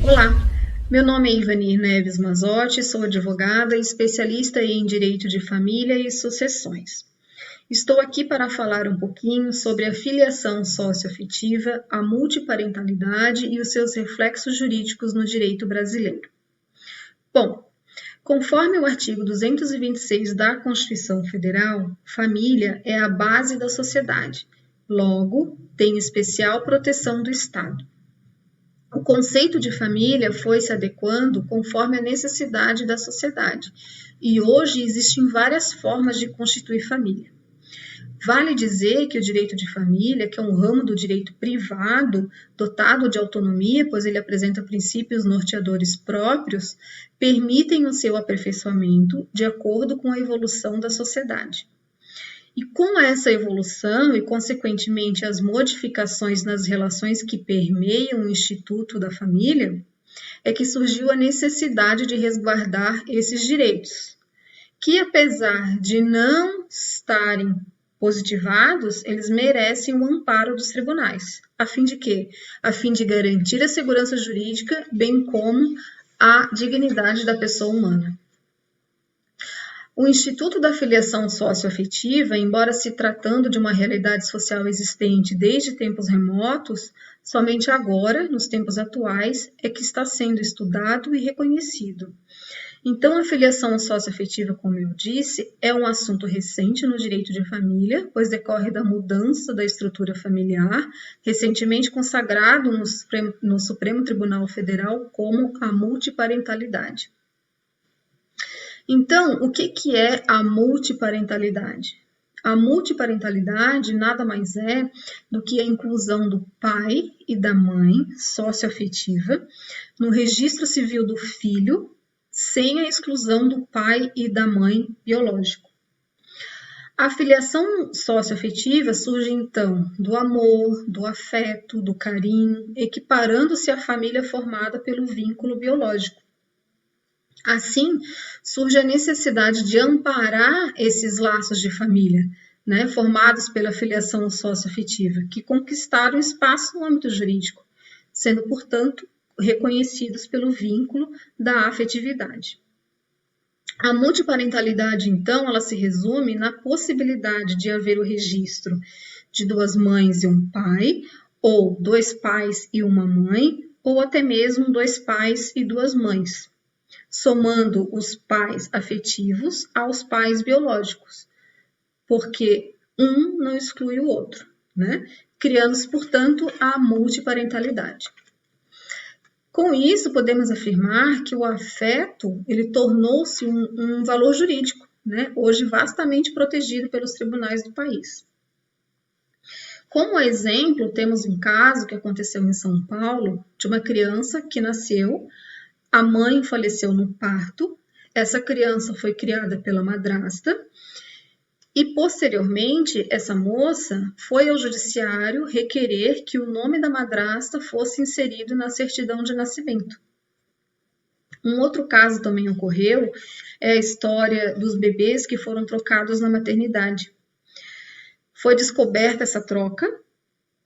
Olá, meu nome é Ivanir Neves Mazotti, sou advogada e especialista em Direito de Família e Sucessões. Estou aqui para falar um pouquinho sobre a filiação socioafetiva, a multiparentalidade e os seus reflexos jurídicos no direito brasileiro. Bom, conforme o artigo 226 da Constituição Federal, família é a base da sociedade, logo, tem especial proteção do Estado. O conceito de família foi se adequando conforme a necessidade da sociedade, e hoje existem várias formas de constituir família. Vale dizer que o direito de família, que é um ramo do direito privado, dotado de autonomia, pois ele apresenta princípios norteadores próprios, permitem o seu aperfeiçoamento de acordo com a evolução da sociedade. E com essa evolução e, consequentemente, as modificações nas relações que permeiam o Instituto da Família, é que surgiu a necessidade de resguardar esses direitos, que, apesar de não estarem positivados, eles merecem o amparo dos tribunais. A fim de quê? A fim de garantir a segurança jurídica, bem como a dignidade da pessoa humana. O Instituto da Filiação Socioafetiva, embora se tratando de uma realidade social existente desde tempos remotos, somente agora, nos tempos atuais, é que está sendo estudado e reconhecido. Então, a filiação socioafetiva, como eu disse, é um assunto recente no direito de família, pois decorre da mudança da estrutura familiar, recentemente consagrado no Supremo Tribunal Federal como a multiparentalidade. Então, o que é a multiparentalidade? A multiparentalidade nada mais é do que a inclusão do pai e da mãe socioafetiva no registro civil do filho, sem a exclusão do pai e da mãe biológico. A filiação socioafetiva surge, então, do amor, do afeto, do carinho, equiparando-se à família formada pelo vínculo biológico. Assim, surge a necessidade de amparar esses laços de família, formados pela filiação socioafetiva, que conquistaram espaço no âmbito jurídico, sendo, portanto, reconhecidos pelo vínculo da afetividade. A multiparentalidade, então, ela se resume na possibilidade de haver o registro de duas mães e um pai, ou dois pais e uma mãe, ou até mesmo dois pais e duas mães, somando os pais afetivos aos pais biológicos, porque um não exclui o outro, criando-se, portanto, a multiparentalidade. Com isso, podemos afirmar que o afeto ele tornou-se um valor jurídico, hoje vastamente protegido pelos tribunais do país. Como exemplo, temos um caso que aconteceu em São Paulo, de uma criança que nasceu, a mãe faleceu no parto, essa criança foi criada pela madrasta e, posteriormente, essa moça foi ao judiciário requerer que o nome da madrasta fosse inserido na certidão de nascimento. Um outro caso também ocorreu, é a história dos bebês que foram trocados na maternidade. Foi descoberta essa troca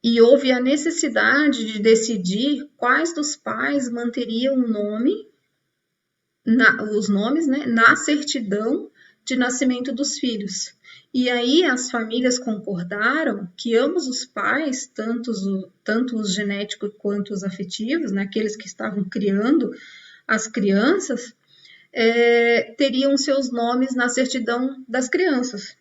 e houve a necessidade de decidir quais dos pais manteriam o nome, os nomes, na certidão de nascimento dos filhos. E aí as famílias concordaram que ambos os pais, tanto os genéticos quanto os afetivos, aqueles que estavam criando as crianças, teriam seus nomes na certidão das crianças.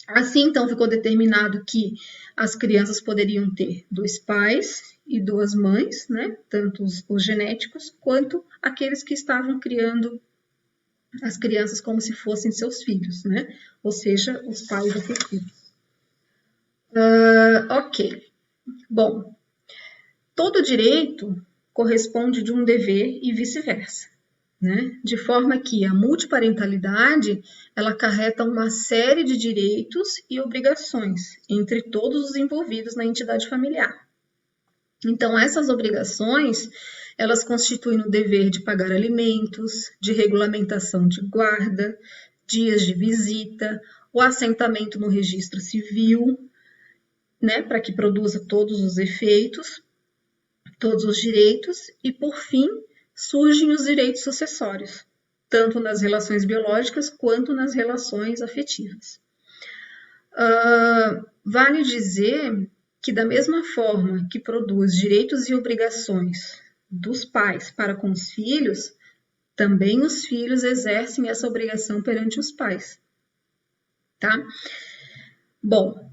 Assim, então, ficou determinado que as crianças poderiam ter dois pais e duas mães, tanto os genéticos quanto aqueles que estavam criando as crianças como se fossem seus filhos, ou seja, os pais afetivos. Ok. Bom, todo direito corresponde de um dever e vice-versa, de forma que a multiparentalidade ela acarreta uma série de direitos e obrigações entre todos os envolvidos na entidade familiar. Então, essas obrigações, elas constituem o dever de pagar alimentos, de regulamentação de guarda, dias de visita, o assentamento no registro civil, para que produza todos os efeitos, todos os direitos e, por fim, surgem os direitos sucessórios, tanto nas relações biológicas quanto nas relações afetivas. Vale dizer que, da mesma forma que produz direitos e obrigações dos pais para com os filhos, também os filhos exercem essa obrigação perante os pais. Tá? Bom,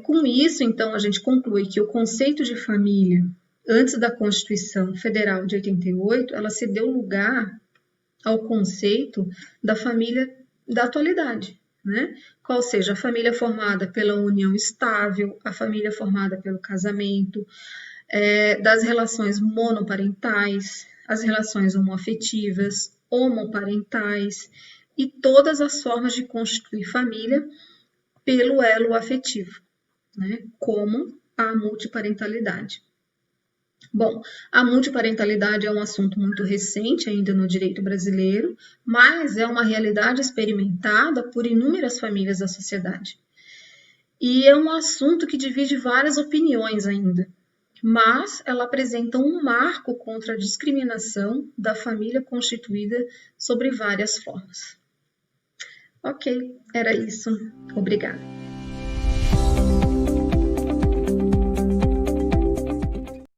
com isso, então, a gente conclui que o conceito de família, antes da Constituição Federal de 88, ela se deu lugar ao conceito da família da atualidade, né? Qual seja a família formada pela união estável, a família formada pelo casamento, das relações monoparentais, as relações homoafetivas, homoparentais e todas as formas de constituir família pelo elo afetivo, né? Como a multiparentalidade. Bom, a multiparentalidade é um assunto muito recente ainda no direito brasileiro, mas é uma realidade experimentada por inúmeras famílias da sociedade. E é um assunto que divide várias opiniões ainda, mas ela apresenta um marco contra a discriminação da família constituída sobre várias formas. Ok, era isso. Obrigada.